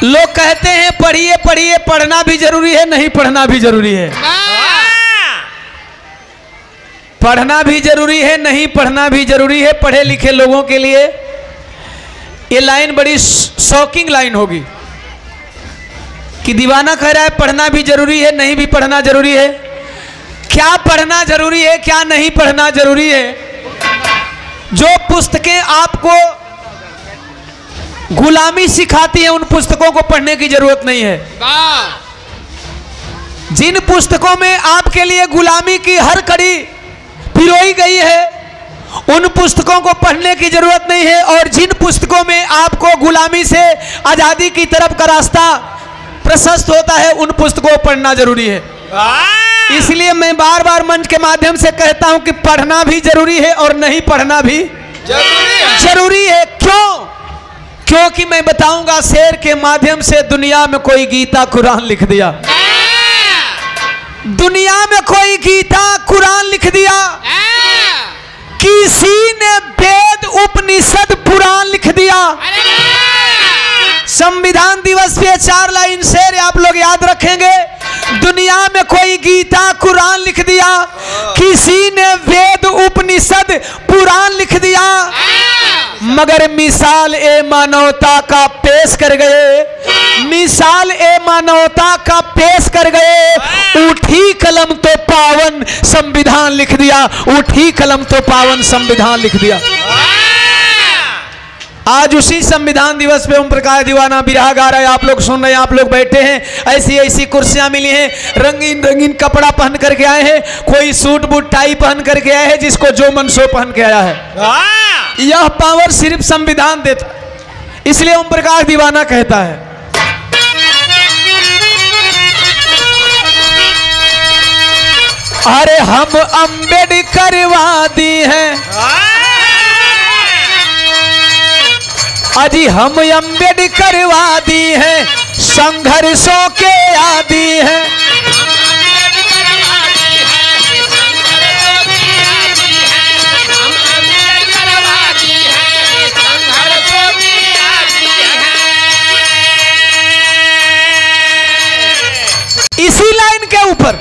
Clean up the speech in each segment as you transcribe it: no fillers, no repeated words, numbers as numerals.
लोग कहते हैं पढ़िए पढ़िए, पढ़ना भी जरूरी है, नहीं पढ़ना भी जरूरी है। पढ़ना भी जरूरी है, नहीं पढ़ना भी जरूरी है। पढ़े लिखे लोगों के लिए ये लाइन बड़ी शॉकिंग लाइन होगी कि दीवाना कह रहा है पढ़ना भी जरूरी है, नहीं भी पढ़ना जरूरी है। क्या पढ़ना जरूरी है, क्या नहीं पढ़ना जरूरी है? जो पुस्तकें आपको गुलामी सिखाती हैं उन पुस्तकों को पढ़ने की जरूरत नहीं है। जिन पुस्तकों में आपके लिए गुलामी की हर कड़ी पिरोई गई है उन पुस्तकों को पढ़ने की जरूरत नहीं है। और जिन पुस्तकों में आपको गुलामी से आजादी की तरफ का रास्ता प्रशस्त होता है उन पुस्तकों को पढ़ना जरूरी है। इसलिए मैं बार बार मंच के माध्यम से कहता हूं कि पढ़ना भी जरूरी है और नहीं पढ़ना भी जरूरी है। क्यों? क्योंकि मैं बताऊंगा शेर के माध्यम से दुनिया में कोई गीता कुरान लिख दिया, दुनिया में कोई गीता कुरान लिख दिया, किसी ने वेद उपनिषद पुराण लिख दिया। संविधान दिवस पे 4 लाइन शेर आप लोग याद रखेंगे। दुनिया में कोई गीता कुरान लिख दिया, किसी ने वेद उपनिषद पुराण लिख दिया, मगर मिसाल ए मानवता का पेश कर गए, मिसाल ए मानवता का पेश कर गए। उठी कलम तो पावन संविधान लिख दिया, उठी कलम तो पावन संविधान लिख दिया। आज उसी संविधान दिवस पे ओम प्रकाश दीवाना बिरहा गा रहा है, आप लोग सुन रहे हैं, आप लोग बैठे हैं। ऐसी ऐसी कुर्सियां मिली हैं, रंगीन रंगीन कपड़ा पहन करके आए हैं, कोई सूट बूट टाई पहन करके आए हैं, जिसको जो मन सो पहन के आया है। यह पावर सिर्फ संविधान देता, इसलिए ओम प्रकाश दीवाना कहता है अरे हम अम्बेडकरवादी हैं, अजी हम अम्बेडकरवादी हैं, संघर्षों के आदी हैं। इसी लाइन के ऊपर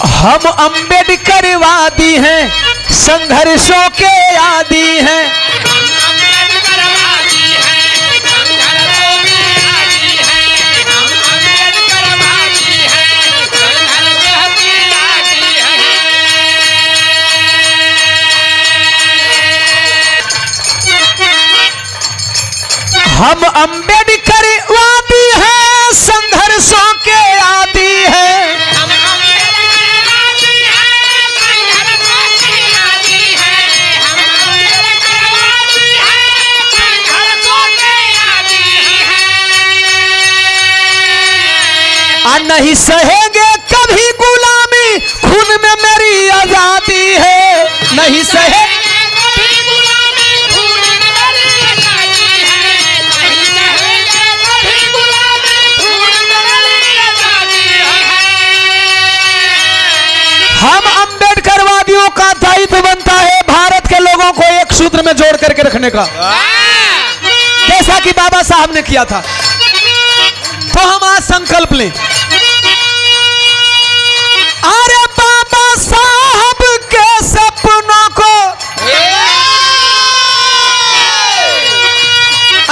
हम अम्बेडकरवादी हैं, संघर्षों के आदी हैं। हम अम्बेडकरवादी हैं, संघर्षों के आदी हैं। नहीं सहेंगे कभी गुलामी, खून में मेरी आजादी है। नहीं सहेंगे हम अम्बेडकरवादियों का दायित्व बनता है भारत के लोगों को एक सूत्र में जोड़ करके रखने का, जैसा कि बाबा साहब ने किया था। तो हम आज संकल्प लें, अरे बाबा साहब के सपनों को,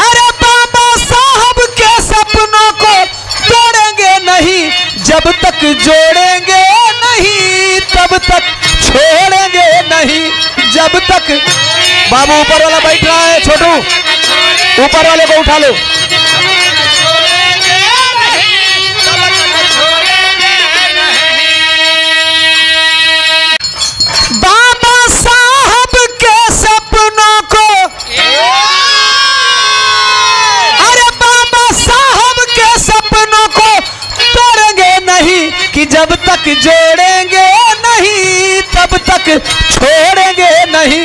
अरे बाबा साहब के सपनों को तोड़ेंगे नहीं, जब तक जोड़ेंगे नहीं तब तक छोड़ेंगे नहीं। जब तक बाबू ऊपर वाला बैठ रहा है, छोटू ऊपर वाले को उठा लो। बाबा साहब के सपनों को, अरे बाबा साहब के सपनों को तोड़ेंगे नहीं, कि जब तक जोड़ेंगे नहीं तब तक छोड़ेंगे नहीं।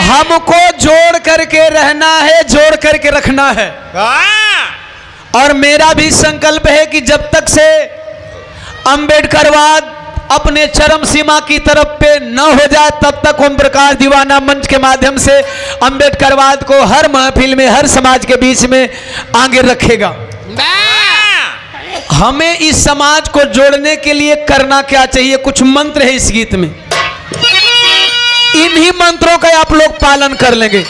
हमको जोड़ करके रहना है, जोड़ करके रखना है। और मेरा भी संकल्प है कि जब तक से अंबेडकरवाद अपने चरम सीमा की तरफ पे न हो जाए तब तक ओम प्रकाश दीवाना मंच के माध्यम से अंबेडकरवाद को हर महफिल में, हर समाज के बीच में आगे रखेगा। हमें इस समाज को जोड़ने के लिए करना क्या चाहिए? कुछ मंत्र है इस गीत में, इन्हीं मंत्रों का आप लोग पालन कर लेंगे।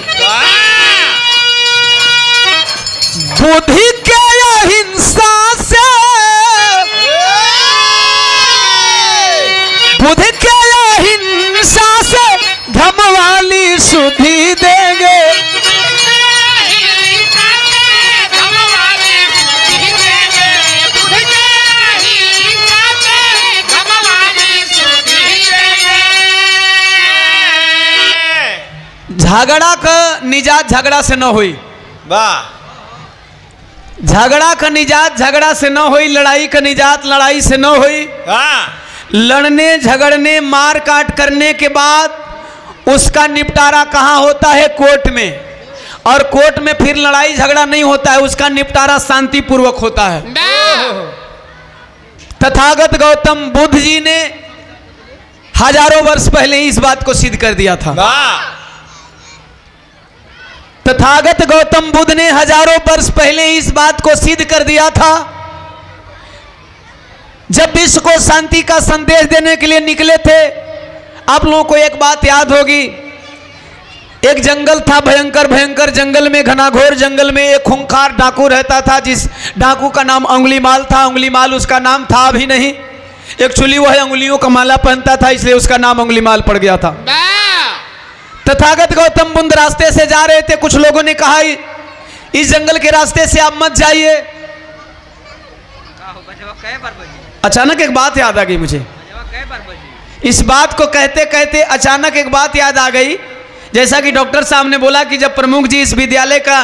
बुद्धि के अहिंसा से, बुद्धि के अहिंसा से धम वाली सुधि देंगे। झगड़ा का निजात झगड़ा से न हुई, वाह। झगड़ा का निजात झगड़ा से न हुई, लड़ाई का निजात लड़ाई से न हुई। लड़ने झगड़ने मार काट करने के बाद उसका निपटारा कहाँ होता है? कोर्ट में। और कोर्ट में फिर लड़ाई झगड़ा नहीं होता है, उसका निपटारा शांति पूर्वक होता है। तथागत गौतम बुद्ध जी ने हजारों वर्ष पहले ही इस बात को सिद्ध कर दिया था। तथागत गौतम बुद्ध ने हजारों वर्ष पहले ही इस बात को सिद्ध कर दिया था। जब विश्व को शांति का संदेश देने के लिए निकले थे, आप लोगों को एक बात याद होगी, एक जंगल था, भयंकर भयंकर जंगल में, घनाघोर जंगल में एक खूंखार डाकू रहता था, जिस डाकू का नाम अंगुलीमाल था। अंगुलीमाल उसका नाम था अभी नहीं, एक्चुअली वह अंगुलियों का माला पहनता था, इसलिए उसका नाम अंगुलीमाल पड़ गया था। तथागत गौतम बुद्ध रास्ते से जा रहे थे, कुछ लोगों ने कहा इस जंगल के रास्ते से आप मत जाइए। अचानक एक बात याद आ गई मुझे, इस बात को कहते कहते अचानक एक बात याद आ गई। जैसा कि डॉक्टर साहब ने बोला कि जब प्रमुख जी इस विद्यालय का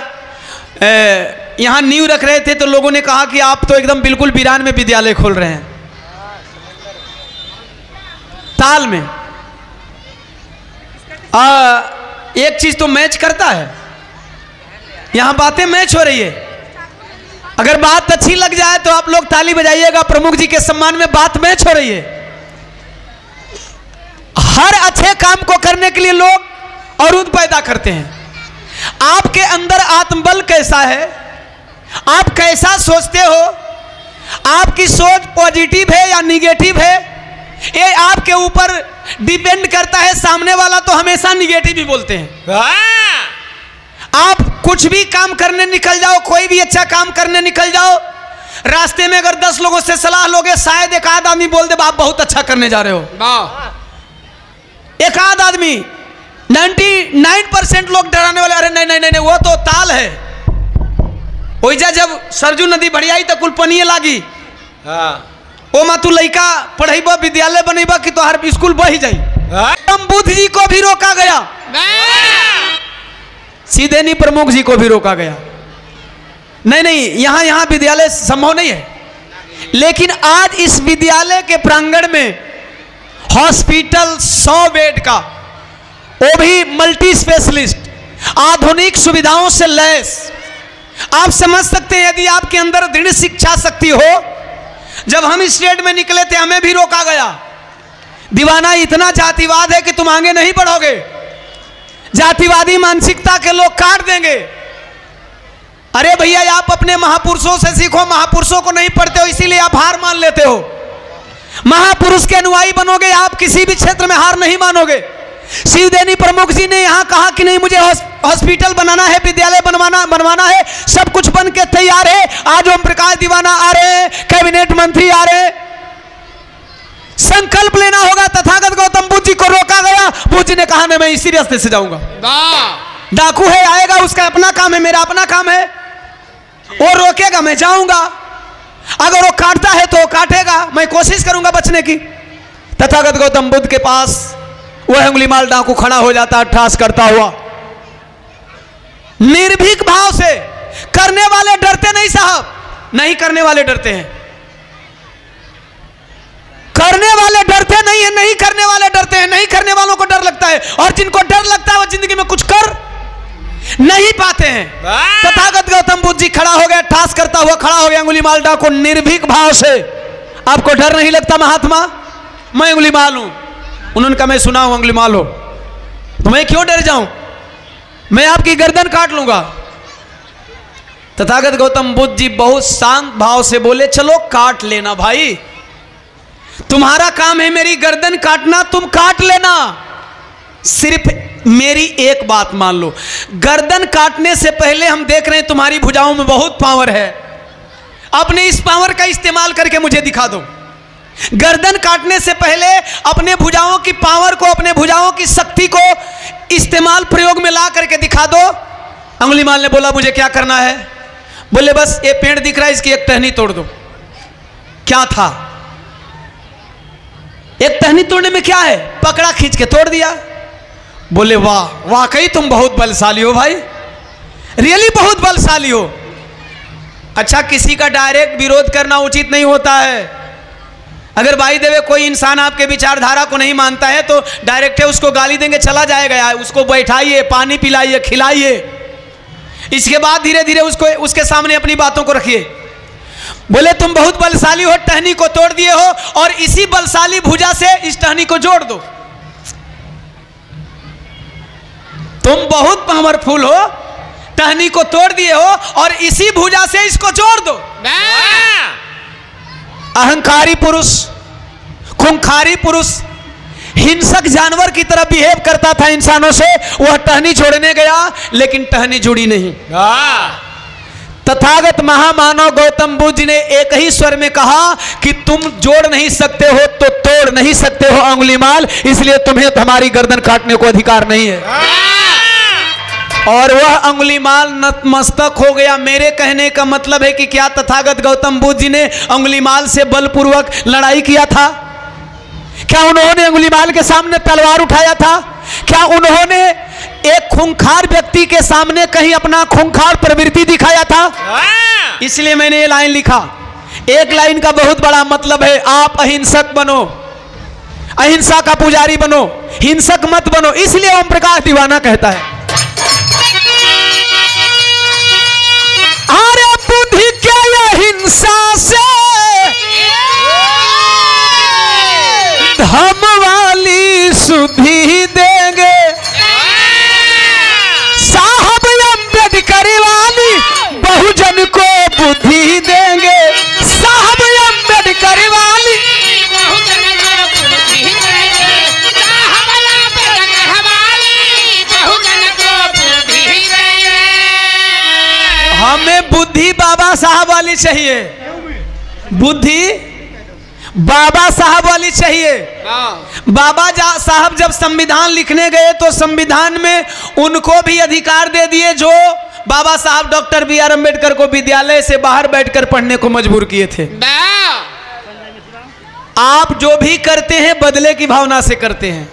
यहाँ नींव रख रहे थे तो लोगों ने कहा कि आप तो एकदम बिल्कुल वीरान में विद्यालय खोल रहे हैं, ताल में। एक चीज तो मैच करता है, यहां बातें मैच हो रही है। अगर बात अच्छी लग जाए तो आप लोग ताली बजाइएगा, प्रमुख जी के सम्मान में बात मैच हो रही है। हर अच्छे काम को करने के लिए लोग अवरोध पैदा करते हैं। आपके अंदर आत्मबल कैसा है, आप कैसा सोचते हो, आपकी सोच पॉजिटिव है या निगेटिव है, ये आपके ऊपर डिपेंड करता है। सामने वाला तो हमेशा निगेटिव ही बोलते हैं। आप कुछ भी काम करने निकल जाओ, कोई भी अच्छा काम करने निकल जाओ, रास्ते में अगर 10 लोगों से सलाह लोगे, शायद एक आध आदमी बोल दे आप बहुत अच्छा करने जा रहे हो। एक आध आदमी, 99% लोग डराने वाले, अरे नहीं नहीं नहीं वो तो ताल है। ओइजा जब सरजू नदी बढ़ियाई तो कुल पनिए लागी, ओ मा तू लइका पढ़ेबा विद्यालय बनेबा कि तोहार स्कूल बही जाई। हम बुद्ध जी को भी रोका गया, सीधे नहीं प्रमुख जी को भी रोका गया। नहीं नहीं यहाँ विद्यालय संभव नहीं है, लेकिन आज इस विद्यालय के प्रांगण में हॉस्पिटल 100 बेड का, वो भी मल्टी स्पेशलिस्ट, आधुनिक सुविधाओं से लैस। आप समझ सकते हैं यदि आपके अंदर दृढ़ शिक्षा शक्ति हो। जब हम स्टेट में निकले थे हमें भी रोका गया, दीवाना इतना जातिवाद है कि तुम आगे नहीं बढ़ोगे, जातिवादी मानसिकता के लोग काट देंगे। अरे भैया आप अपने महापुरुषों से सीखो, महापुरुषों को नहीं पढ़ते हो इसीलिए आप हार मान लेते हो। महापुरुष के अनुयायी बनोगे, आप किसी भी क्षेत्र में हार नहीं मानोगे। शिवदेनी प्रमुख जी ने यहाँ कहा कि नहीं मुझे हॉस्पिटल बनाना है, विद्यालय बनवाना है, सब कुछ बन के तैयार है। आज ओम प्रकाश दीवाना आ रहे हैं, कैबिनेट मंत्री आ रहे हैं, संकल्प लेना होगा। तथागत गौतम बुद्ध जी को रोका गया, बुद्ध जी ने कहा मैं इसी रास्ते से जाऊंगा। डाकू है आएगा, उसका अपना काम है, मेरा अपना काम है, वो रोकेगा मैं जाऊंगा, अगर वो काटता है तो वो काटेगा, मैं कोशिश करूंगा बचने की। तथागत गौतम बुद्ध के पास वह अंगुलीमाल डाकू खड़ा हो जाता, ठास करता हुआ, निर्भीक भाव से। करने वाले डरते नहीं साहब, नहीं करने वाले डरते हैं, करने वाले डरते नहीं है, नहीं करने वाले डरते हैं। नहीं करने वालों को डर लगता है, और जिनको डर लगता है वो जिंदगी में कुछ कर नहीं पाते हैं। तथागत गौतम बुद्ध जी खड़ा हो गया, ठास करता हुआ खड़ा हो गया अंगुलीमाल डाक को निर्भीक भाव से। आपको डर नहीं लगता महात्मा? मैं अंगुलीमाल हूं। उन्होंने कहा मैं सुना हूं अंगुलीमाल हो, तो मैं क्यों डर जाऊं, मैं आपकी गर्दन काट लूंगा। तथागत गौतम बुद्ध जी बहुत शांत भाव से बोले चलो काट लेना भाई, तुम्हारा काम है मेरी गर्दन काटना, तुम काट लेना। सिर्फ मेरी एक बात मान लो, गर्दन काटने से पहले हम देख रहे हैं तुम्हारी भुजाओं में बहुत पावर है, अपने इस पावर का इस्तेमाल करके मुझे दिखा दो। गर्दन काटने से पहले अपने भुजाओं की पावर को, अपने भुजाओं की शक्ति को इस्तेमाल प्रयोग में ला करके दिखा दो। अंगुलीमाल ने बोला मुझे क्या करना है? बोले बस ये पेड़ दिख रहा है, इसकी एक टहनी तोड़ दो। क्या था? एक टहनी तोड़ने में क्या है? पकड़ा, खींच के तोड़ दिया। बोले वाह, वाकई तुम बहुत बलशाली हो भाई, रियली बहुत बलशाली हो। अच्छा, किसी का डायरेक्ट विरोध करना उचित नहीं होता है। अगर भाई देवे कोई इंसान आपके विचारधारा को नहीं मानता है तो डायरेक्ट उसको गाली देंगे, चला जाएगा। उसको बैठाइए, पानी पिलाइए, खिलाइए, इसके बाद धीरे धीरे उसके सामने अपनी बातों को रखिए। बोले तुम बहुत बलशाली हो, टहनी को तोड़ दिए हो और इसी बलशाली भुजा से इस टहनी को जोड़ दो। तुम बहुत पावरफुल हो, टहनी को तोड़ दिए हो और इसी भुजा से इसको जोड़ दो। अहंकारी पुरुष, खूंखारी पुरुष, हिंसक जानवर की तरह बिहेव करता था इंसानों से, वह टहनी जोड़ने गया लेकिन टहनी जुड़ी नहीं। तथागत महामानव गौतम बुद्ध जी ने एक ही स्वर में कहा कि तुम जोड़ नहीं सकते हो तो तोड़ नहीं सकते हो अंगुलीमाल, इसलिए तुम्हें हमारी गर्दन काटने को अधिकार नहीं है। और वह अंगुलीमाल नतमस्तक हो गया। मेरे कहने का मतलब है कि क्या तथागत गौतम बुद्ध जी ने अंगुलीमाल से बलपूर्वक लड़ाई किया था? क्या उन्होंने अंगुलीमाल के सामने तलवार उठाया था? क्या उन्होंने एक खूंखार व्यक्ति के सामने कहीं अपना खूंखार प्रवृत्ति दिखाया था? इसलिए मैंने ये लाइन लिखा। एक लाइन का बहुत बड़ा मतलब है, आप अहिंसक बनो, अहिंसा का पुजारी बनो, हिंसक मत बनो। इसलिए ओम प्रकाश दीवाना कहता है अरे बुद्धि क्या ये हिंसा से धम वाली सुधी देंगे, साहब अम्बेडकर वाली बहुजन को बुद्धि देंगे, साहब अम्बेडकर वाली बहुजन को बुद्धि देंगे, साहब अम्बेडकर वाली बहुजन को बुद्धि देंगे। हमें बुद्धि बाबा साहब वाली चाहिए, बुद्धि बाबा साहब वाली चाहिए। बाबा साहब जब संविधान लिखने गए तो संविधान में उनको भी अधिकार दे दिए जो बाबा साहब डॉक्टर बी.आर. अम्बेडकर को विद्यालय से बाहर बैठकर पढ़ने को मजबूर किए थे। आप जो भी करते हैं बदले की भावना से करते हैं।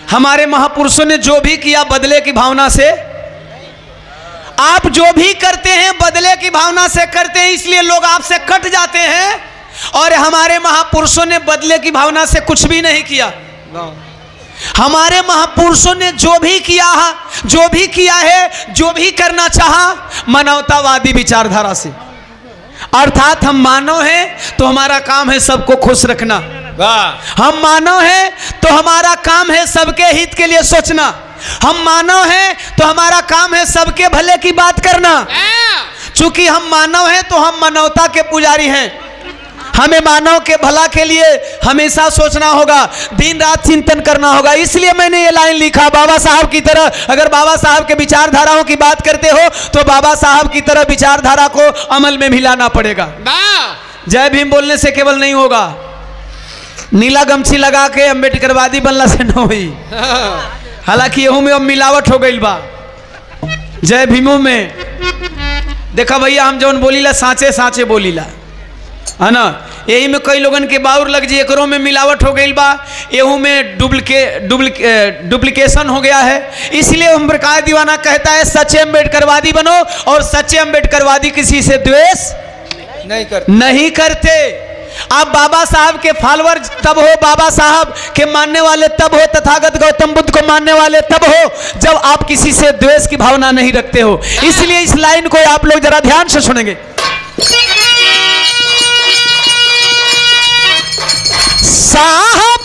हमारे महापुरुषों ने जो भी किया बदले की भावना से, आप जो भी करते हैं बदले की भावना से करते हैं, इसलिए लोग आपसे कट जाते हैं। और हमारे महापुरुषों ने बदले की भावना से कुछ भी नहीं किया। हमारे महापुरुषों ने जो भी किया है, जो भी करना चाहा, मानवतावादी विचारधारा से। अर्थात हम मानव हैं तो हमारा काम है सबको खुश रखना। हम मानव हैं तो हमारा काम है सबके हित के लिए सोचना। हम मानव हैं तो हमारा काम है सबके भले की बात करना। चूंकि हम मानव हैं तो हम मानवता के पुजारी हैं। हमें मानव के भला के लिए हमेशा सोचना होगा, दिन रात चिंतन करना होगा। इसलिए मैंने ये लाइन लिखा, बाबा साहब की तरह, अगर बाबा साहब के विचारधाराओं की बात करते हो तो बाबा साहब की तरह विचारधारा को अमल में भी लाना पड़ेगा। जय भीम बोलने से केवल नहीं होगा, नीला गमछी लगा के अम्बेडकरवादी बनला से न हुई। हालांकि यहू में अब मिलावट हो गई बा। जय भीमों में देखा भैया, हम जौन बोलीला साँचे साँचे बोलीला, है ना। यही में कई लोगन के बाउर लग जी, एकरों में मिलावट हो गई बा, एहू में डुप्लीकेशन हो गया है। इसलिए ओम प्रकाश दीवाना कहता है सच्चे अम्बेडकरवादी बनो, और सच्चे अम्बेडकरवादी किसी से द्वेष नहीं करते। आप बाबा साहब के फॉलोअर तब हो, बाबा साहब के मानने वाले तब हो, तथागत गौतम बुद्ध को मानने वाले तब हो जब आप किसी से द्वेष की भावना नहीं रखते हो। इसलिए इस लाइन को आप लोग जरा ध्यान से सुनेंगे। साहब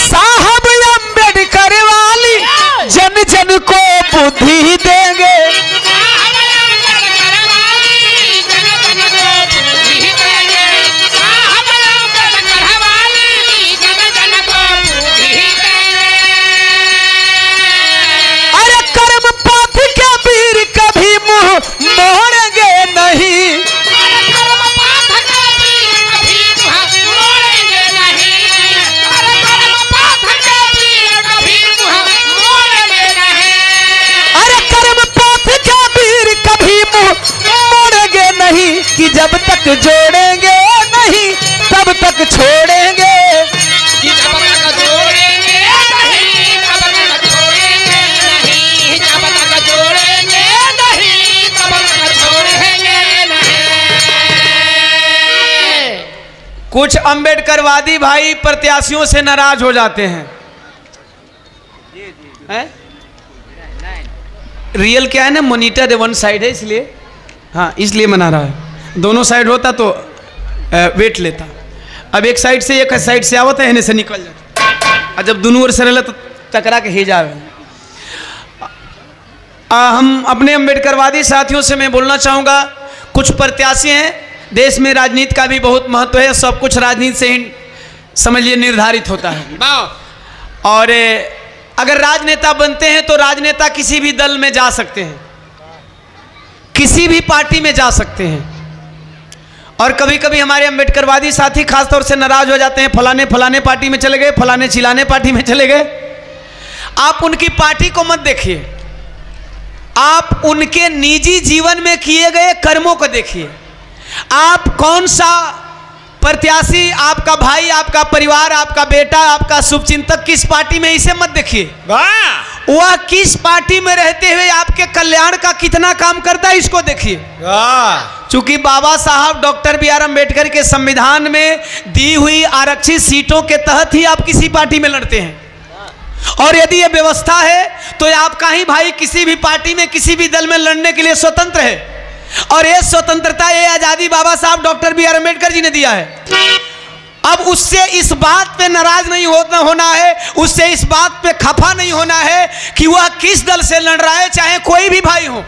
साहब अम्बेडकर वाली जन जन को बुद्धि देंगे। अरे कर्म पथ के वीर कभी मुंह मोड़ेंगे नहीं। कि जब तक जोड़ेंगे नहीं तब तक छोड़ेंगे, कि जब तक जोड़ेंगे नहीं तब तक छोड़ेंगे नहीं, जब तक जोड़ेंगे नहीं तब तक छोड़ेंगे नहीं। कुछ अंबेडकरवादी भाई प्रत्याशियों से नाराज हो जाते हैं। रियल क्या है ना, मॉनिटर वन साइड है इसलिए, हाँ इसलिए मना रहा है। दोनों साइड होता तो वेट लेता। अब एक साइड से आवता है, से निकल जाता। और जब दोनों ओर से रहला तो टकरा के ही जावे। हम अपने अंबेडकरवादी साथियों से मैं बोलना चाहूँगा, कुछ प्रत्याशी हैं, देश में राजनीति का भी बहुत महत्व है। सब कुछ राजनीति से ही समझिए निर्धारित होता है। और अगर राजनेता बनते हैं तो राजनेता किसी भी दल में जा सकते हैं, किसी भी पार्टी में जा सकते हैं। और कभी कभी हमारे अंबेडकरवादी साथी खासतौर से नाराज हो जाते हैं, फलाने फलाने पार्टी में चले गए, फलाने चिलाने पार्टी में चले गए। आप उनकी पार्टी को मत देखिए, आप उनके निजी जीवन में किए गए कर्मों को देखिए। आप कौन सा प्रत्याशी, आपका भाई, आपका परिवार, आपका बेटा, आपका शुभचिंतक किस पार्टी में, इसे मत देखिए। वह किस पार्टी में रहते हुए आपके कल्याण का कितना काम करता है, इसको देखिए। चूंकि बाबा साहब डॉक्टर बी आर अम्बेडकर के संविधान में दी हुई आरक्षित सीटों के तहत ही आप किसी पार्टी में लड़ते हैं। और यदि ये व्यवस्था है तो आपका ही भाई किसी भी पार्टी में, किसी भी दल में लड़ने के लिए स्वतंत्र है। और ये स्वतंत्रता, ये आजादी बाबा साहब doctor B are Ambedkar ji ने दिया है। अब उससे इस बात पे नाराज नहीं होना है, उससे इस बात पे खफा नहीं होना है कि वह किस दल से लड़ रहा है, चाहे कोई भी भाई हो।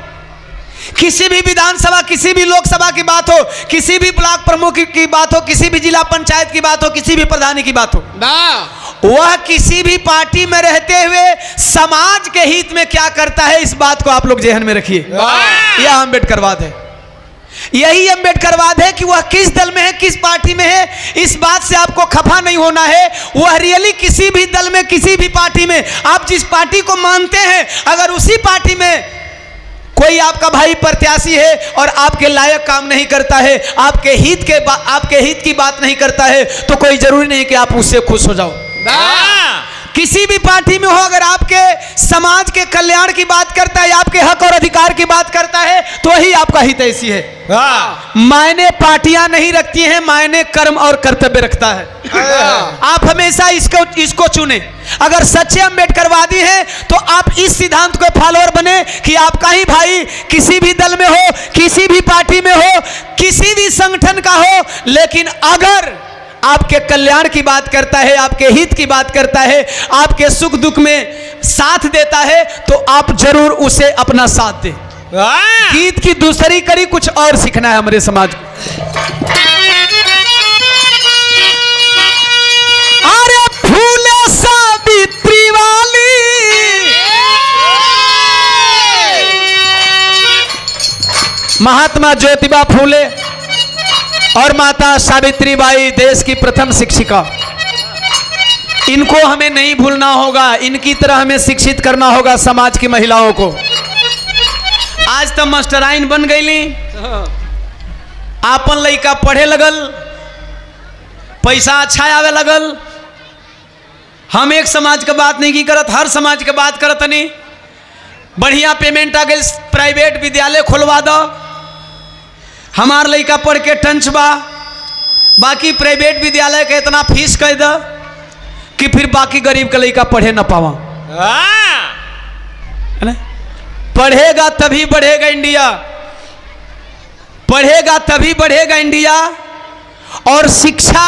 किसी भी विधानसभा, किसी भी लोकसभा की बात हो, किसी भी ब्लॉक प्रमुख की बात हो, किसी भी जिला पंचायत की बात हो, किसी भी प्रधानी की बात हो, वह किसी भी पार्टी में रहते हुए समाज के हित में क्या करता है, इस बात को आप लोग जेहन में रखिए। यह अम्बेडकरवाद है, यही अम्बेडकरवाद है कि वह किस दल में है, किस पार्टी में है, इस बात से आपको खफा नहीं होना है। वह रियली किसी भी दल में, किसी भी पार्टी में, आप जिस पार्टी को मानते हैं, अगर उसी पार्टी में कोई आपका भाई प्रत्याशी है और आपके लायक काम नहीं करता है, आपके हित की बात नहीं करता है, तो कोई जरूरी नहीं कि आप उससे खुश हो जाओ। किसी भी पार्टी में हो, अगर आपके समाज के कल्याण की बात करता है, आपके हक और अधिकार की बात करता है, तो ही आपका हितैषी है। मायने पार्टियां नहीं रखती हैं, मायने कर्म और कर्तव्य रखता है। आप हमेशा इसको चुने। अगर सच्चे अम्बेडकरवादी हैं तो आप इस सिद्धांत को फॉलोअर बने कि आपका ही भाई किसी भी दल में हो, किसी भी पार्टी में हो, किसी भी संगठन का हो, लेकिन अगर आपके कल्याण की बात करता है, आपके हित की बात करता है, आपके सुख दुख में साथ देता है, तो आप जरूर उसे अपना साथ दें। गीत की दूसरी कड़ी कुछ और सीखना है हमारे समाज को। अरे फूले सावित्री वाली, महात्मा ज्योतिबा फूले और माता सावित्री बाई देश की प्रथम शिक्षिका, इनको हमें नहीं भूलना होगा। इनकी तरह हमें शिक्षित करना होगा समाज की महिलाओं को। आज तो मास्टराइन बन गईली, आपन लड़का पढ़े लगल, पैसा अच्छा आवे लगल। हम एक समाज के बात नहीं की करत, हर समाज के बात करत नहीं। बढ़िया पेमेंट आ गई, प्राइवेट विद्यालय खोलवा दो। हमार लड़का पढ़ के टंच बा, बाकी प्राइवेट विद्यालय के इतना फीस कह द कि फिर बाकी गरीब का लड़का पढ़े ना पावा। पढ़ेगा तभी बढ़ेगा इंडिया, पढ़ेगा तभी बढ़ेगा इंडिया। और शिक्षा,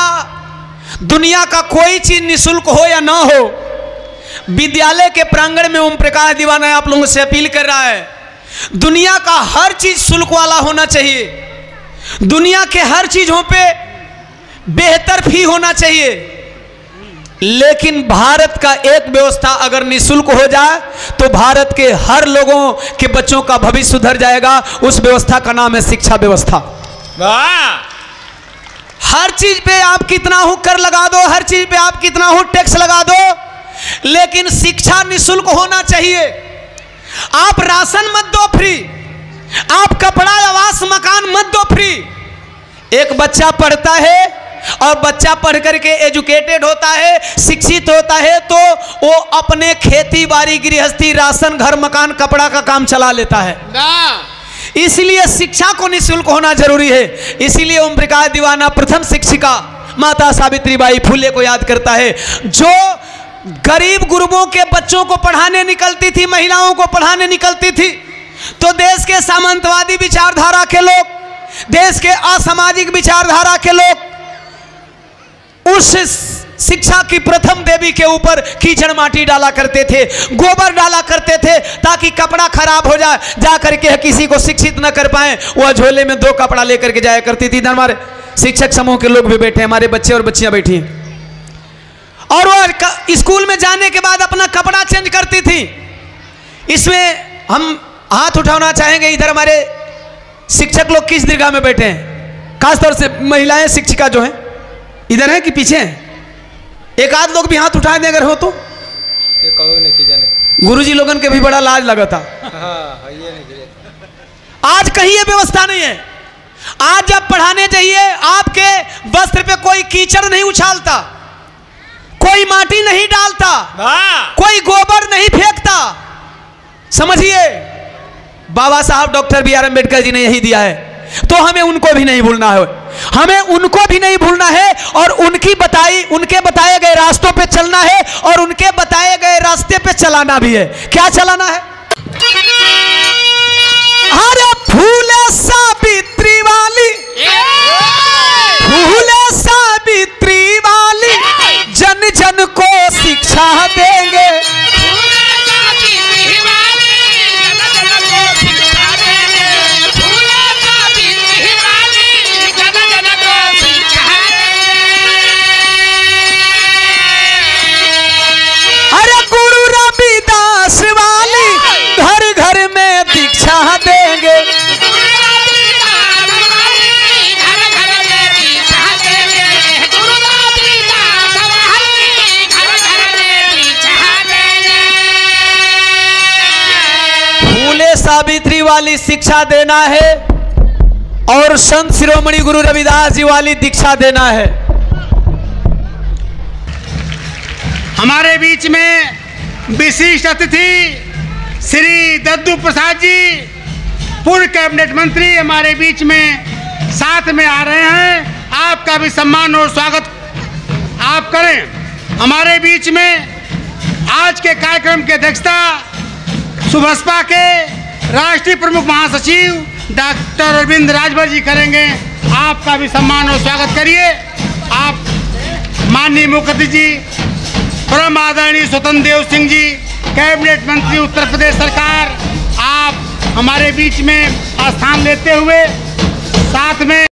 दुनिया का कोई चीज निःशुल्क हो या ना हो, विद्यालय के प्रांगण में ओम प्रकाश दीवाना आप लोगों से अपील कर रहा है, दुनिया का हर चीज शुल्क वाला होना चाहिए, दुनिया के हर चीजों पे बेहतर फी होना चाहिए। लेकिन भारत का एक व्यवस्था अगर निःशुल्क हो जाए तो भारत के हर लोगों के बच्चों का भविष्य सुधर जाएगा। उस व्यवस्था का नाम है शिक्षा व्यवस्था। हर चीज पे आप कितना हो कर लगा दो, हर चीज पे आप कितना हो टैक्स लगा दो, लेकिन शिक्षा निःशुल्क होना चाहिए। आप राशन मत दो फ्री, आप कपड़ा आवास मकान मत दो फ्री। एक बच्चा पढ़ता है और बच्चा पढ़ करके एजुकेटेड होता है, शिक्षित होता है, तो वो अपने खेती बाड़ी गृहस्थी राशन घर मकान कपड़ा का काम चला लेता है। इसलिए शिक्षा को निःशुल्क होना जरूरी है। इसीलिए ओम प्रकाश दीवाना प्रथम शिक्षिका माता सावित्रीबाई फुले को याद करता है, जो गरीब गुरबों के बच्चों को पढ़ाने निकलती थी, महिलाओं को पढ़ाने निकलती थी, तो देश के सामंतवादी विचारधारा के लोग, देश के असामाजिक विचारधारा के लोग उस शिक्षा की प्रथम देवी के ऊपर कीचड़ माटी डाला करते थे, गोबर डाला करते थे, ताकि कपड़ा खराब हो जाए, जा करके किसी को शिक्षित न कर पाए। वह झोले में 2 कपड़ा लेकर के जाया करती थी। हमारे शिक्षक समूह के लोग भी बैठे, हमारे बच्चे और बच्चियां बैठी हैं, और वह स्कूल में जाने के बाद अपना कपड़ा चेंज करती थी। इसमें हम हाथ उठाना चाहेंगे, इधर हमारे शिक्षक लोग किस दीर्घा में बैठे हैं, खासतौर से महिलाएं शिक्षिका जो हैं, इधर है कि पीछे हैं? एक आध लोग भी हाथ उठा दें अगर हो तो। गुरुजी लोगन के भी बड़ा लाज लगा था। आज कहीं ये व्यवस्था नहीं है। आज जब पढ़ाने जाइए, आपके वस्त्र पे कोई कीचड़ नहीं उछालता, कोई माटी नहीं डालता, कोई गोबर नहीं फेंकता। समझिए, बाबा साहब doctor B are Ambedkar ji ने यही दिया है, तो हमें उनको भी नहीं भूलना है, हमें उनको भी नहीं भूलना है, और उनके बताए गए रास्तों पे चलना है, और उनके बताए गए रास्ते पे चलाना भी है। क्या चलाना है? अरे फूले सावित्री वाली, फूले सावित्री वाली, जन जन को शिक्षा देंगे। सावित्री वाली शिक्षा देना है और संत शिरोमणि गुरु रविदास जी वाली दीक्षा देना है। हमारे बीच में विशिष्ट अतिथि श्री दद्दू प्रसाद जी, पूर्व कैबिनेट मंत्री, हमारे बीच में साथ में आ रहे हैं। आपका भी सम्मान और स्वागत आप करें। हमारे बीच में आज के कार्यक्रम की अध्यक्षता सुबसपा के राष्ट्रीय प्रमुख महासचिव डॉक्टर अरविंद राजभर जी करेंगे। आपका भी सम्मान और स्वागत करिए। आप माननीय मुख्यमंत्री जी परम आदरणीय स्वतंत्र देव सिंह जी, कैबिनेट मंत्री उत्तर प्रदेश सरकार, आप हमारे बीच में स्थान लेते हुए साथ में